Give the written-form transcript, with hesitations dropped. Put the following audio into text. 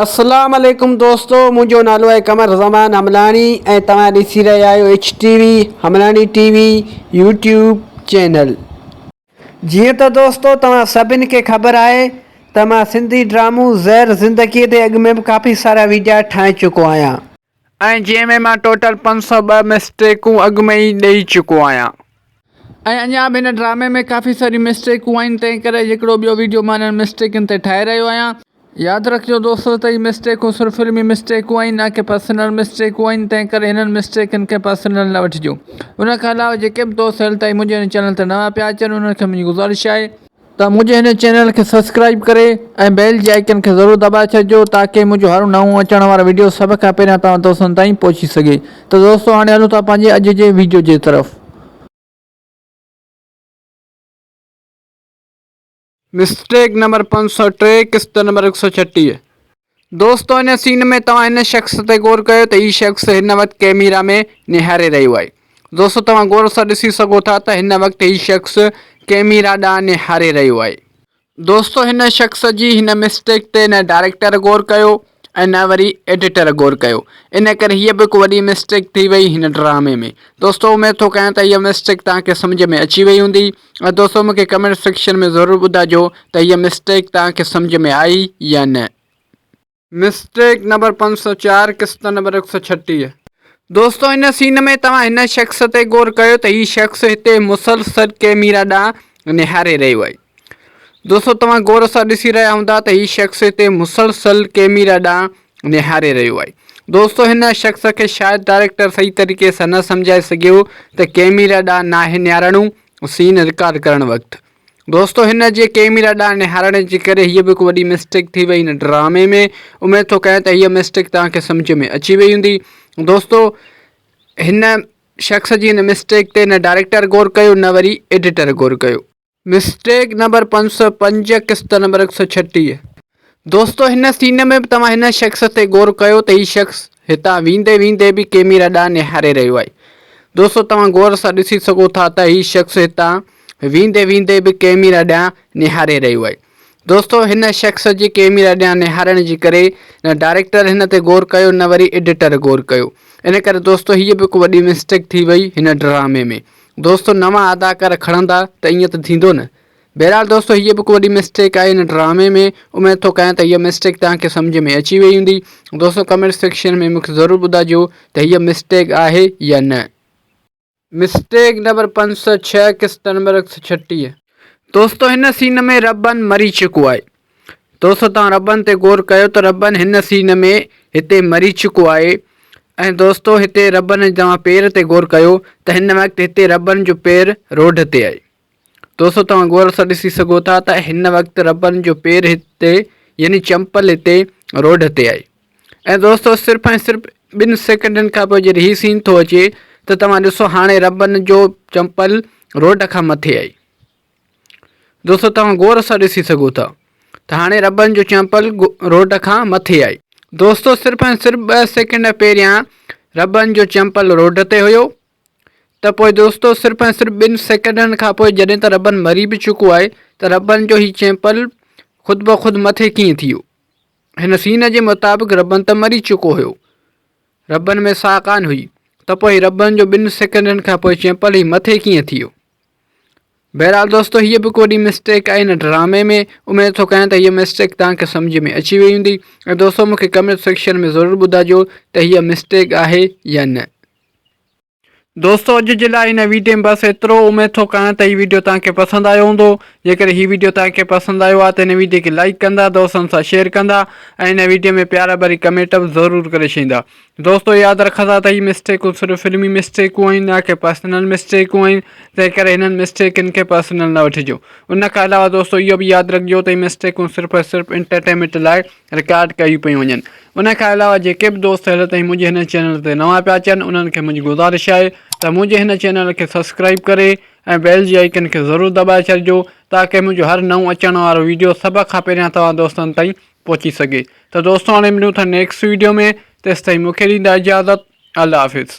अस्सलाम वालेकुम दोस्तों, मुझो नालो है कमर ज़मान हमलानी ऐं तव्हां ॾिसी रहिया आहियो HTV हमलानी TV यूट्यूब चैनल। जीअं त दोस्तों तव्हां सभिनि खे ख़बर आहे त मां सिंधी ड्रामो ज़हर ज़िंदगीअ ते अॻु में बि काफ़ी सारा वीडियो ठाहे चुको आहियां ऐं जंहिंमें मां टोटल 502 मिस्टेकूं अॻु में ई ॾेई चुको आहियां ऐं अञा बि हिन ड्रामे में काफ़ी सारी मिस्टेकूं आहिनि। तंहिं करे हिकिड़ो ॿियो वीडियो मां हिननि मिस्टेकनि ते ठाहे रहियो आहियां। यादि रखिजो दोस्तों त हीअ मिस्टेकूं सिर्फ़ु फिल्मी मिस्टेकूं आहिनि, न कि पर्सनल मिस्टेकूं आहिनि। तंहिं करे हिननि मिस्टेकनि खे पर्सनल न वठिजो। उन खां अलावा जेके बि दोस्त हल ताईं मुंहिंजे हिन चैनल ते नवां पिया अचनि उन्हनि खे मुंहिंजी गुज़ारिश आहे त मुंहिंजे हिन चैनल खे सब्सक्राइब करे ऐं बेल जे आइकन खे ज़रूरु दॿाए छॾिजो ताकी मुंहिंजो हर नओं अचण वारो वीडियो सभ खां पहिरियां तव्हां दोस्तनि ताईं पहुची सघे। त दोस्तों हाणे हलूं था पंहिंजे अॼु जे वीडियो जे तरफ़। मिस्टेक नंबर 503 किस्त नंबर 136। दोस्तों इन सीन में तव्हां हिन शख़्स ते गौर कयो त हीउ शख़्स हिन वक़्तु कैमरा में निहारे रहियो आहे। दोस्तों तव्हां गौर सां ॾिसी सघो था त हिन वक़्तु हीउ शख़्स कैमरा ॾांहुं निहारे रहियो आहे। दोस्तों हिन शख़्स जी हिन मिस्टेक ते न डायरेक्टर गौर कयो ऐं न वरी एडिटर गौर कयो। इन करे हीअ बि हिकु वॾी मिस्टेक थी वई हिन ड्रामे में। दोस्तों उमेद थो कयां त हीअ मिस्टेक तव्हांखे सम्झ में अची वई हूंदी ऐं दोस्तों मूंखे कमेंट सेक्शन में ज़रूरु ॿुधाइजो त हीअ मिस्टेक तव्हांखे सम्झ में आई या न। मिस्टेक नंबर 504 किस्त नंबर 136। दोस्तों हिन सीन में तव्हां हिन शख़्स ते गौर कयो त हीउ शख़्स हिते मुसलसल कैमरा ॾांहुं निहारे रहियो आहे। दोस्तों तव्हां गौर सां ॾिसी रहिया हूंदा त हीउ शख़्स हिते मुसलसल कैमरा ॾांहुं निहारे रहियो आहे। दोस्तों हिन शख़्स खे शायदि डायरेक्टर सही तरीक़े सां न सम्झाए सघियो त कैमरा ॾांहुं नाहे निहारणो सीन रिकॉर्ड करणु वक़्तु। दोस्तों हिन जे कैमरा ॾांहुं निहारण जे करे हीअ बि हिकु वॾी मिस्टेक थी वई हिन ड्रामे में। उमेद थो कयां त हीअ मिस्टेक तव्हांखे सम्झ में अची वई हूंदी। दोस्तों हिन शख़्स जी हिन मिस्टेक ते न डायरेक्टर गौर कयो न वरी एडिटर गौर कयो। मिस्टेक नंबर 505 किस्त नंबर 136। दोस्तों हिन सीन में बि तव्हां हिन शख़्स ते गौर कयो त हीउ शख़्स हितां वेंदे वेंदे बि कैमरा ॾांहुं निहारे रहियो आहे। दोस्तों तव्हां गौर सां ॾिसी सघो था त हीउ शख़्स हितां वेंदे वेंदे बि कैमरा ॾांहुं निहारे रहियो आहे। दोस्तों हिन शख़्स जे कैमरा ॾांहुं निहारण जे करे न डायरेक्टर हिन ते गौर कयो न वरी एडिटर गौर कयो। इन करे दोस्तों हीअ बि हिकु वॾी मिस्टेक थी वई हिन ड्रामे में। दोस्तों नवां अदाकार खणंदा त ईअं त थींदो न। बहरहाल दोस्तों हीअ बि हिकु वॾी मिस्टेक आहे हिन ड्रामे में। उमेद थो कयां त हीअ मिस्टेक तव्हांखे सम्झ में अची वई हूंदी। दोस्तों कमेंट सेक्शन में मूंखे ज़रूरु ॿुधाइजो त हीअ मिस्टेक आहे या न। मिस्टेक नंबर 506 किस्त नंबर 136। दोस्तों हिन सीन में रबन मरी चुको आहे। दोस्तों तव्हां रबन ते गौर कयो त रबन हिन सीन में हिते मरी चुको आहे ऐं दोस्तों हिते रबन तव्हां पेर ते गौर कयो त हिन वक़्तु हिते रबन जो पेर रोड ते आहे। दोस्तों तव्हां गौर सां ॾिसी सघो था त हिन वक़्तु रबन जो पेर हिते यानी चंपल हिते रोड ते आहे। ऐं दोस्तों सिर्फ़ु ऐं सिर्फ़ु 2 सेकंडनि खां पोइ जॾहिं हीउ सीन थो अचे त तव्हां ॾिसो हाणे रबन जो चंपल रोड खां मथे आहे। दोस्तों तव्हां गौर सां ॾिसी सघो था त हाणे रबन जो चंपल रोड खां मथे आहे। दोस्तों सिर्फ़ु ऐं सिर्फ़ु 2 सेकंड पहिरियां रबन जो चंपल रोड ते हुयो त पोइ दोस्तों सिर्फ़ु ऐं सिर्फ़ु 2 सेकंडनि खां पोइ जॾहिं त रबन मरी बि चुको आहे त रबन जो हीउ चंपल ख़ुदि ब ख़ुदि मथे कीअं थी वियो। हिन सीन जे मुताबिक़ रबन त मरी चुको हुयो, रबन में साह कान हुई त पोइ रबन जो 2 सेकंडनि खां पोइ चंपल ई मथे कीअं थी वियो। बहरहाल दोस्तों हीअ बि हिकु वॾी मिस्टेक आहे हिन ड्रामे में। उमेद थो कयां त हीअ मिस्टेक तव्हांखे सम्झ में अची वई हूंदी ऐं दोस्तों मूंखे कमेंट सेक्शन में ज़रूरु ॿुधाइजो त हीअ मिस्टेक आहे या न। दोस्तों अॼु जे लाइ हिन वीडियो में बसि एतिरो। उमेद थो कयां त हीउ वीडियो तव्हांखे पसंदि आयो हूंदो। जेकर हीउ वीडियो तव्हांखे पसंदि आयो आहे त हिन वीडियो खे लाइक कंदा, दोस्तनि सां शेयर कंदा ऐं हिन वीडियो में प्यारा भरी कमेंट बि ज़रूरु करे छॾींदा। दोस्तों यादि रखंदा त हीअ मिस्टेकूं सिर्फ़ु फिल्मी मिस्टेकूं आहिनि, न कि पर्सनल मिस्टेकूं आहिनि। तंहिं करे हिननि मिस्टेकनि खे पर्सनल न वठिजो। उन खां अलावा दोस्तों इहो बि यादि रखिजो त हीअ मिस्टेकूं सिर्फ़ु ऐं सिर्फ़ु एंटरटेनमेंट लाइ रिकॉर्ड कयूं पियूं वञनि। उन खां अलावा जेके बि दोस्त हल ताईं मुंहिंजे हिन चैनल ते नवां पिया अचनि उन्हनि खे मुंहिंजी गुज़ारिश आहे त मुंहिंजे हिन चैनल खे सब्सक्राइब करे ऐं बेल जी आइकन खे ज़रूरु दॿाए छॾिजो ताकी मुंहिंजो हर नओं अचण वारो वीडियो सभ खां पहिरियां तव्हां दोस्तनि ताईं पहुची सघे। त दोस्तों हाणे मिलूं था नेक्स्ट वीडियो में। तेसिताईं मूंखे ॾींदा इजाज़त। अल्लाह हाफ़िज़।